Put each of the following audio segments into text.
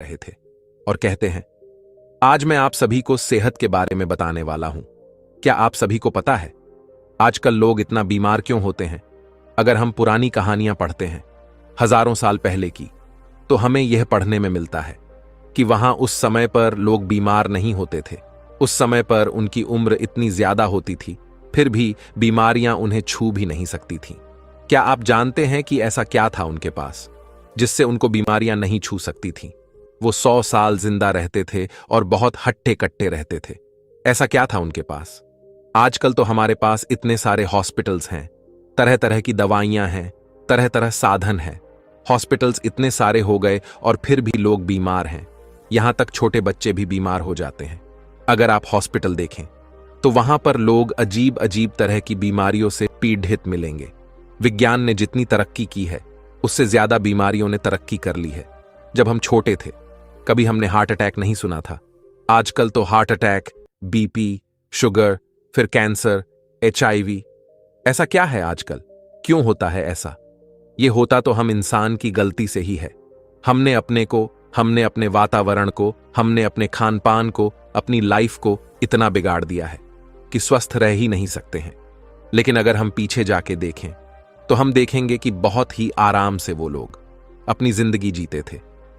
रहे थे और कहते हैं, आज मैं आप सभी को सेहत के बारे में बताने वाला हूं। क्या आप सभी को पता है आजकल लोग इतना बीमार क्यों होते हैं? अगर हम पुरानी कहानियां पढ़ते हैं हजारों साल पहले की, तो हमें यह पढ़ने में मिलता है कि वहां उस समय पर लोग बीमार नहीं होते थे। उस समय पर उनकी उम्र इतनी ज्यादा होती थी, फिर भी बीमारियां उन्हें छू भी नहीं सकती थीं। क्या आप जानते हैं कि ऐसा क्या था उनके पास जिससे उनको बीमारियां नहीं छू सकती थीं? वो 100 साल जिंदा रहते थे और बहुत हट्टे कट्टे रहते थे। ऐसा क्या था उनके पास? आजकल तो हमारे पास इतने सारे हॉस्पिटल्स हैं, तरह तरह की दवाइयां हैं, तरह तरह साधन हैं। हॉस्पिटल्स इतने सारे हो गए और फिर भी लोग बीमार हैं। यहां तक छोटे बच्चे भी बीमार हो जाते हैं। अगर आप हॉस्पिटल देखें तो वहां पर लोग अजीब अजीब तरह की बीमारियों से पीड़ित मिलेंगे। विज्ञान ने जितनी तरक्की की है उससे ज्यादा बीमारियों ने तरक्की कर ली है। जब हम छोटे थे कभी हमने हार्ट अटैक नहीं सुना था। आजकल तो हार्ट अटैक, बीपी, शुगर, फिर कैंसर, HIV। ऐसा क्या है आजकल? क्यों होता है ऐसा? ये होता तो हम इंसान की गलती से ही है। हमने अपने को, हमने अपने वातावरण को, हमने अपने खान पान को, अपनी लाइफ को इतना बिगाड़ दिया है कि स्वस्थ रह ही नहीं सकते हैं। लेकिन अगर हम पीछे जाके देखें तो हम देखेंगे कि बहुत ही आराम से वो लोग अपनी जिंदगी जीते थे।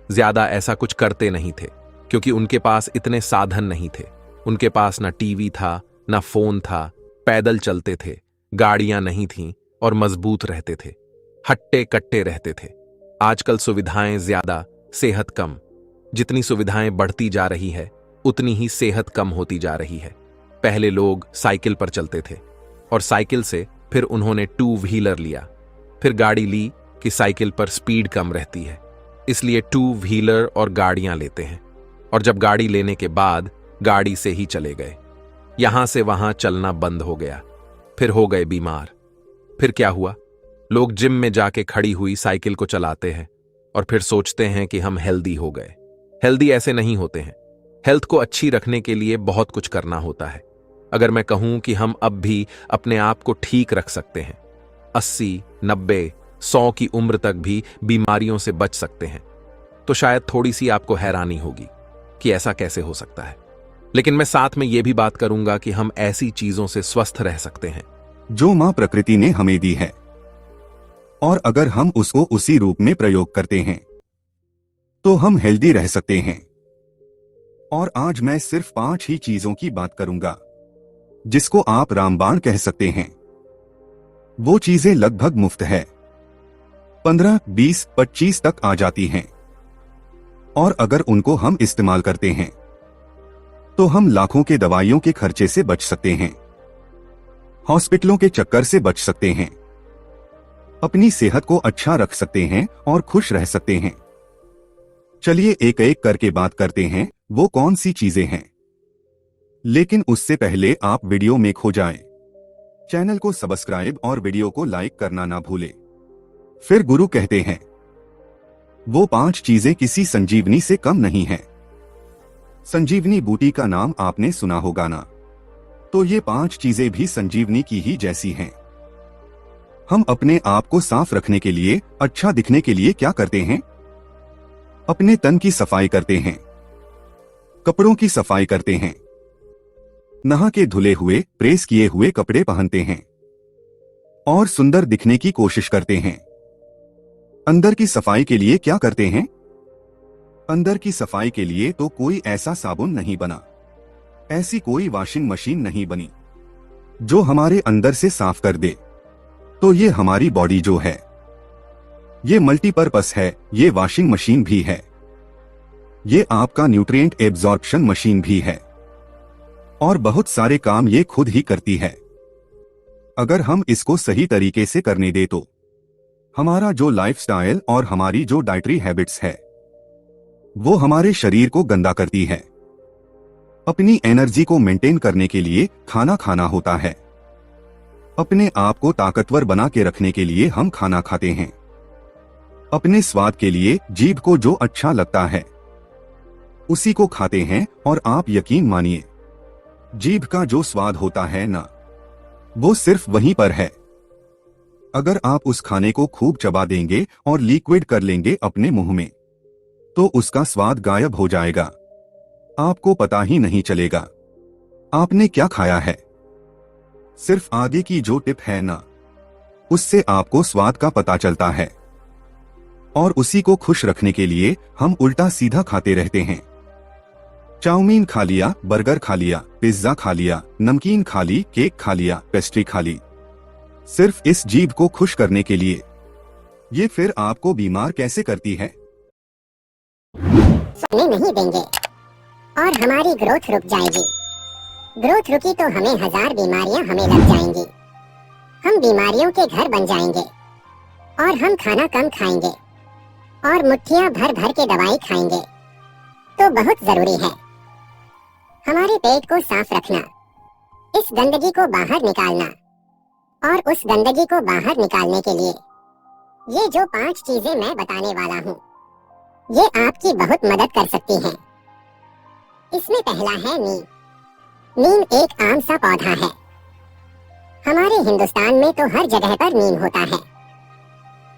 ज्यादा ऐसा कुछ करते नहीं थे क्योंकि उनके पास इतने साधन नहीं थे। उनके पास ना टीवी था, ना फोन था, पैदल चलते थे, गाड़ियां नहीं थीं और मजबूत रहते थे, हट्टे कट्टे रहते थे। आजकल सुविधाएं ज्यादा, सेहत कम। जितनी सुविधाएं बढ़ती जा रही है उतनी ही सेहत कम होती जा रही है। पहले लोग साइकिल पर चलते थे और साइकिल से फिर उन्होंने 2 व्हीलर लिया, फिर गाड़ी ली कि साइकिल पर स्पीड कम रहती है, इसलिए 2 व्हीलर और गाड़ियां लेते हैं। और जब गाड़ी लेने के बाद गाड़ी से ही चले गए। यहां से वहां चलना बंद हो गया, फिर हो गए बीमार। फिर क्या हुआ? लोग जिम में जाके खड़ी हुई साइकिल को चलाते हैं और फिर सोचते हैं कि हम हेल्दी हो गए। हेल्दी ऐसे नहीं होते हैं। हेल्थ को अच्छी रखने के लिए बहुत कुछ करना होता है। अगर मैं कहूं कि हम अब भी अपने आप को ठीक रख सकते हैं, 80, 90, 100 की उम्र तक भी बीमारियों से बच सकते हैं, तो शायद थोड़ी सी आपको हैरानी होगी कि ऐसा कैसे हो सकता है। लेकिन मैं साथ में यह भी बात करूंगा कि हम ऐसी चीजों से स्वस्थ रह सकते हैं जो मां प्रकृति ने हमें दी है, और अगर हम उसको उसी रूप में प्रयोग करते हैं तो हम हेल्दी रह सकते हैं। और आज मैं सिर्फ 5 ही चीजों की बात करूंगा जिसको आप रामबाण कह सकते हैं। वो चीजें लगभग मुफ्त है, 15, 20, 25 तक आ जाती हैं, और अगर उनको हम इस्तेमाल करते हैं तो हम लाखों के दवाइयों के खर्चे से बच सकते हैं, हॉस्पिटलों के चक्कर से बच सकते हैं, अपनी सेहत को अच्छा रख सकते हैं और खुश रह सकते हैं। चलिए एक एक करके बात करते हैं वो कौन सी चीजें हैं। लेकिन उससे पहले आप वीडियो में खो जाएं। चैनल को सब्सक्राइब और वीडियो को लाइक करना ना भूलें। फिर गुरु कहते हैं वो 5 चीजें किसी संजीवनी से कम नहीं हैं। संजीवनी बूटी का नाम आपने सुना होगा ना? तो ये 5 चीजें भी संजीवनी की ही जैसी हैं। हम अपने आप को साफ रखने के लिए, अच्छा दिखने के लिए क्या करते हैं? अपने तन की सफाई करते हैं, कपड़ों की सफाई करते हैं, नहा के धुले हुए, प्रेस किए हुए कपड़े पहनते हैं और सुंदर दिखने की कोशिश करते हैं। अंदर की सफाई के लिए क्या करते हैं? अंदर की सफाई के लिए तो कोई ऐसा साबुन नहीं बना, ऐसी कोई वॉशिंग मशीन नहीं बनी जो हमारे अंदर से साफ कर दे। तो ये हमारी बॉडी जो है ये मल्टीपर्पस है। ये वॉशिंग मशीन भी है, ये आपका न्यूट्रिएंट एब्जॉर्प्शन मशीन भी है, और बहुत सारे काम ये खुद ही करती है। अगर हम इसको सही तरीके से करने दे तो हमारा जो लाइफस्टाइल और हमारी जो डाइटरी हैबिट्स है वो हमारे शरीर को गंदा करती है। अपनी एनर्जी को मेंटेन करने के लिए खाना खाना होता है। अपने आप को ताकतवर बना के रखने के लिए हम खाना खाते हैं। अपने स्वाद के लिए जीभ को जो अच्छा लगता है उसी को खाते हैं, और आप यकीन मानिए जीभ का जो स्वाद होता है ना, वो सिर्फ वहीं पर है। अगर आप उस खाने को खूब चबा देंगे और लिक्विड कर लेंगे अपने मुंह में, तो उसका स्वाद गायब हो जाएगा। आपको पता ही नहीं चलेगा आपने क्या खाया है। सिर्फ आगे की जो टिप है ना, उससे आपको स्वाद का पता चलता है। और उसी को खुश रखने के लिए हम उल्टा सीधा खाते रहते हैं। चाउमीन खा लिया, बर्गर खा लिया, पिज्जा खा लिया, नमकीन खा ली, केक खा लिया, पेस्ट्री खा ली, सिर्फ इस जीभ को खुश करने के लिए। ये फिर आपको बीमार कैसे करती है? सोने नहीं देंगे और हमारी ग्रोथ रुक जाएगी। ग्रोथ रुकी तो हमें 1000 बीमारियां हमें लग जाएंगी। हम बीमारियों के घर बन जाएंगे और हम खाना कम खाएंगे और मुट्ठियां भर भर के दवाई खाएंगे। तो बहुत जरूरी है हमारे पेट को साफ रखना, इस गंदगी को बाहर निकालना। और उस गंदगी को बाहर निकालने के लिए ये जो 5 चीजें मैं बताने वाला हूँ, ये आपकी बहुत मदद कर सकती हैं। इसमें पहला है नीम। नीम एक आम सा पौधा है। हमारे हिंदुस्तान में तो हर जगह पर नीम होता है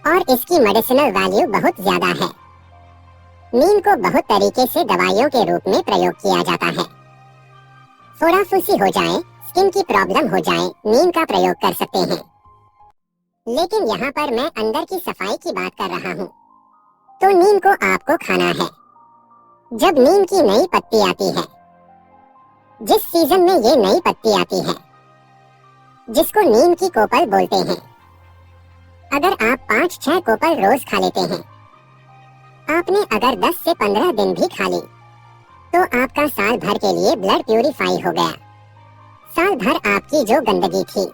और इसकी मेडिसिनल वैल्यू बहुत ज्यादा है। नीम को बहुत तरीके से दवाइयों के रूप में प्रयोग किया जाता है। फोड़ा फुंसी हो जाए, स्किन की प्रॉब्लम हो जाए, नीम का प्रयोग कर सकते हैं। लेकिन यहाँ पर मैं अंदर की सफाई की बात कर रहा हूँ। तो नीम को आपको खाना है जब नीम की नई पत्ती आती है। जिस सीजन में ये नई पत्ती आती है, जिसको नीम की कोपल बोलते हैं, अगर आप 5-6 कोपल रोज खा लेते हैं, आपने अगर 10 से 15 दिन भी खा ली, तो आपका साल भर के लिए ब्लड प्यूरिफाई हो गया। साल भर आपकी जो गंदगी थी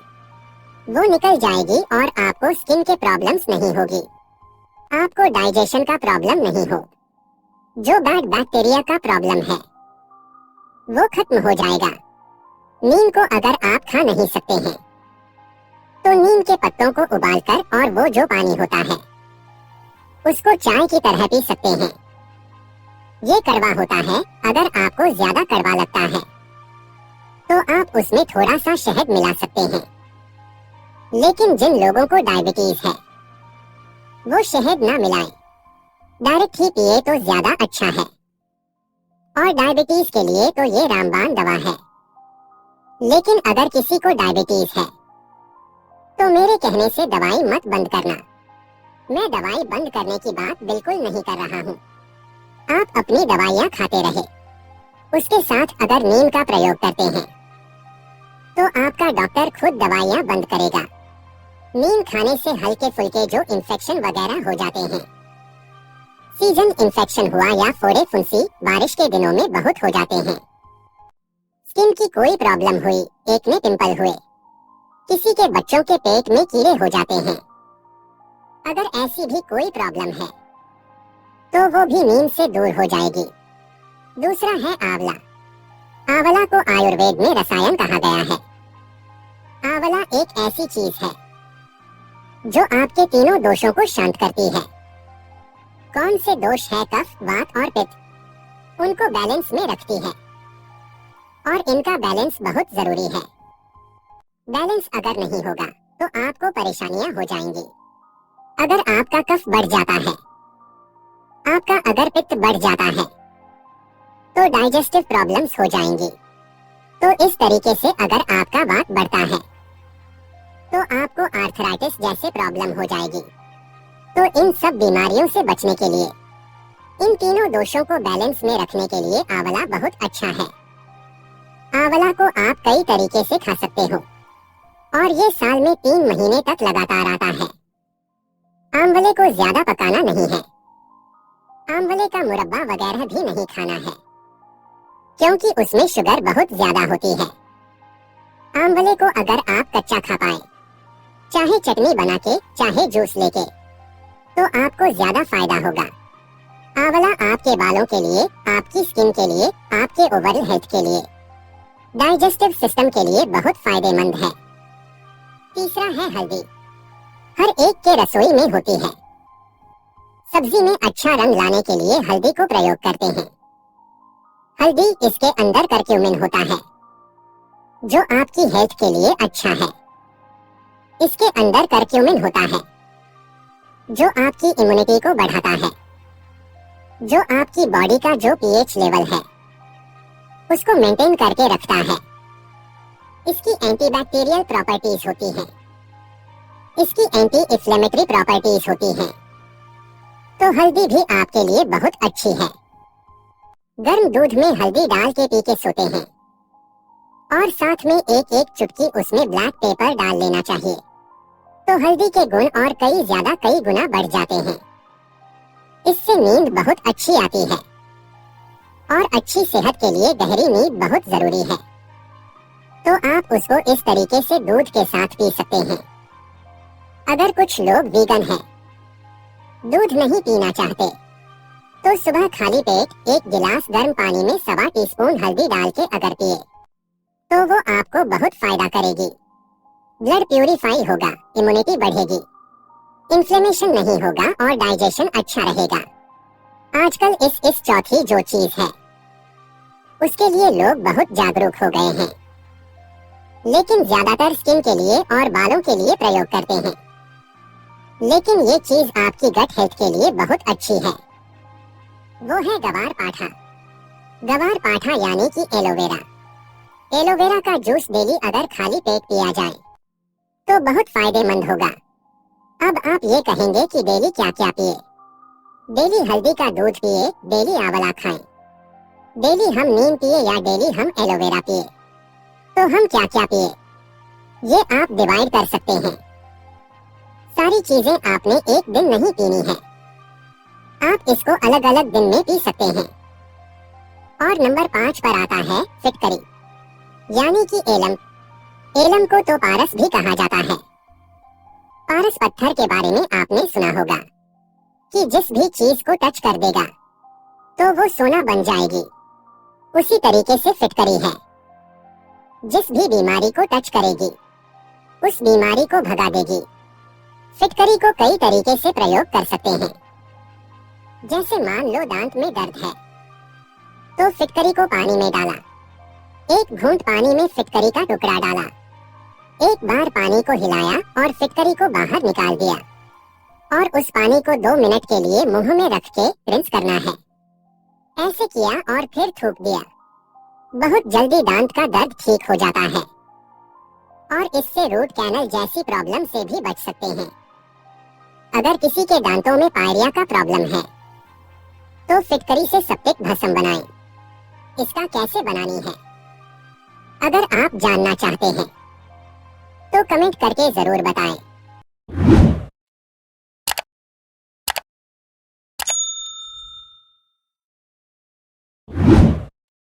वो निकल जाएगी और आपको स्किन के प्रॉब्लम्स नहीं होगी, आपको डाइजेशन का प्रॉब्लम नहीं हो, जो बैड बैक्टीरिया का प्रॉब्लम है वो खत्म हो जाएगा। नीम को अगर आप खा नहीं सकते हैं, तो नीम के पत्तों को उबालकर और वो जो पानी होता है उसको चाय की तरह पी सकते हैं। ये कड़वा होता है। अगर आपको ज्यादा कड़वा लगता है तो आप उसमें थोड़ा सा शहद मिला सकते हैं। लेकिन जिन लोगों को डायबिटीज है वो शहद ना मिलाएं, डायरेक्ट ही पिए तो ज्यादा अच्छा है। और डायबिटीज के लिए तो ये रामबाण दवा है। लेकिन अगर किसी को डायबिटीज है तो मेरे कहने से दवाई मत बंद करना। मैं दवाई बंद करने की बात बिल्कुल नहीं कर रहा हूँ। आप अपनी दवाइयाँ खाते रहे, उसके साथ अगर नीम का प्रयोग करते हैं तो आपका डॉक्टर खुद दवाइयाँ बंद करेगा। नीम खाने से हल्के फुल्के जो इन्फेक्शन वगैरह हो जाते हैं, सीजन इन्फेक्शन हुआ या फोड़े फुंसी बारिश के दिनों में बहुत हो जाते हैं, स्किन की कोई प्रॉब्लम हुई, एक में पिंपल हुए, किसी के बच्चों के पेट में कीड़े हो जाते हैं, अगर ऐसी भी कोई प्रॉब्लम है तो वो भी नीम से दूर हो जाएगी। दूसरा है आंवला। आंवला को आयुर्वेद में रसायन कहा गया है। आंवला एक ऐसी चीज है जो आपके तीनों दोषों को शांत करती है। कौन से दोष है? कफ, वात और पित्त, उनको बैलेंस में रखती है और इनका बैलेंस बहुत जरूरी है। बैलेंस अगर नहीं होगा तो आपको परेशानियां हो जाएंगी। अगर आपका कफ बढ़ जाता है, आपका अगर पित्त बढ़ जाता है, तो डाइजेस्टिव प्रॉब्लम्स हो जाएंगी। तो इस तरीके से अगर आपका वात बढ़ता है तो आपको आर्थराइटिस जैसे प्रॉब्लम हो जाएगी। तो इन सब बीमारियों से बचने के लिए, इन तीनों दोषों को बैलेंस में रखने के लिए आंवला बहुत अच्छा है। आंवला को आप कई तरीके से खा सकते हो और ये साल में 3 महीने तक लगातार आता है। आंवले को ज्यादा पकाना नहीं है। आंवले का मुरब्बा वगैरह भी नहीं खाना है, क्योंकि उसमें शुगर बहुत ज्यादा होती है। आंवले को अगर आप कच्चा खा पाए, चाहे चटनी बना के चाहे जूस लेके, तो आपको ज्यादा फायदा होगा। आंवला आपके बालों के लिए, आपकी स्किन के लिए, आपके ओवरऑल हेल्थ के लिए, डाइजेस्टिव सिस्टम के लिए बहुत फायदेमंद है। तीसरा है हल्दी। हर एक के रसोई में होती है। सब्जी में अच्छा रंग लाने के लिए हल्दी को प्रयोग करते हैं। हल्दी, इसके अंदर करक्यूमिन होता है जो आपकी हेल्थ के लिए अच्छा है। इसके अंदर करक्यूमिन होता है जो आपकी इम्यूनिटी को बढ़ाता है। जो आपकी बॉडी का जो पीएच लेवल है उसको मेंटेन करके रखता है। इसकी एंटीबैक्टीरियल प्रॉपर्टीज होती हैं, इसकी एंटी इन्फ्लेमेटरी प्रॉपर्टीज होती हैं। तो हल्दी भी आपके लिए बहुत अच्छी है। गर्म दूध में हल्दी डाल के पी के सोते हैं और साथ में एक एक चुटकी उसमें ब्लैक पेपर डाल लेना चाहिए, तो हल्दी के गुण और कई गुना बढ़ जाते हैं। इससे नींद बहुत अच्छी आती है और अच्छी सेहत के लिए गहरी नींद बहुत जरूरी है। तो आप उसको इस तरीके से दूध के साथ पी सकते हैं। अगर कुछ लोग वीगन हैं, दूध नहीं पीना चाहते, तो सुबह खाली पेट एक गिलास गर्म पानी में 1.25 टीस्पून हल्दी डाल के अगर पिए तो वो आपको बहुत फायदा करेगी। ब्लड प्यूरिफाई होगा, इम्यूनिटी बढ़ेगी, इन्फ्लेमेशन नहीं होगा और डाइजेशन अच्छा रहेगा। आजकल इस चौथी जो चीज है उसके लिए लोग बहुत जागरूक हो गए हैं, लेकिन ज्यादातर स्किन के लिए और बालों के लिए प्रयोग करते हैं। लेकिन ये चीज आपकी गट हेल्थ के लिए बहुत अच्छी है। वो है गवार पाठा। गवार पाठा यानी कि एलोवेरा। एलोवेरा का जूस डेली अगर खाली पेट पिया जाए तो बहुत फायदेमंद होगा। अब आप ये कहेंगे कि डेली क्या क्या पिए। डेली हल्दी का दूध पिए, डेली आंवला खाएं, डेली हम नीम पिए या डेली हम एलोवेरा पिए। तो हम क्या क्या पिए ये आप डिवाइड कर सकते हैं। सारी चीजें आपने एक दिन नहीं पीनी है, आप इसको अलग अलग दिन में पी सकते हैं। और नंबर 5 पर आता है फिटकरी यानी कि एलम। एलम को तो पारस भी कहा जाता है। पारस पत्थर के बारे में आपने सुना होगा कि जिस भी चीज को टच कर देगा तो वो सोना बन जाएगी। उसी तरीके से फिटकरी है, जिस भी बीमारी को टच करेगी उस बीमारी को भगा देगी। फिटकरी को कई तरीके से प्रयोग कर सकते हैं। जैसे मान लो दांत में दर्द है तो फिटकरी को पानी में डाला, एक घूंट पानी में फिटकरी का टुकड़ा डाला, एक बार पानी को हिलाया और फिटकरी को बाहर निकाल दिया और उस पानी को 2 मिनट के लिए मुंह में रख के रिंस करना है। ऐसे किया और फिर थूक दिया, बहुत जल्दी दांत का दर्द ठीक हो जाता है और इससे रूट कैनल जैसी प्रॉब्लम से भी बच सकते हैं। अगर किसी के दांतों में पायरिया का प्रॉब्लम है तो फिटकरी से सेप्टिक भस्म बनाएं। इसका कैसे बनानी है अगर आप जानना चाहते हैं तो कमेंट करके जरूर बताएं।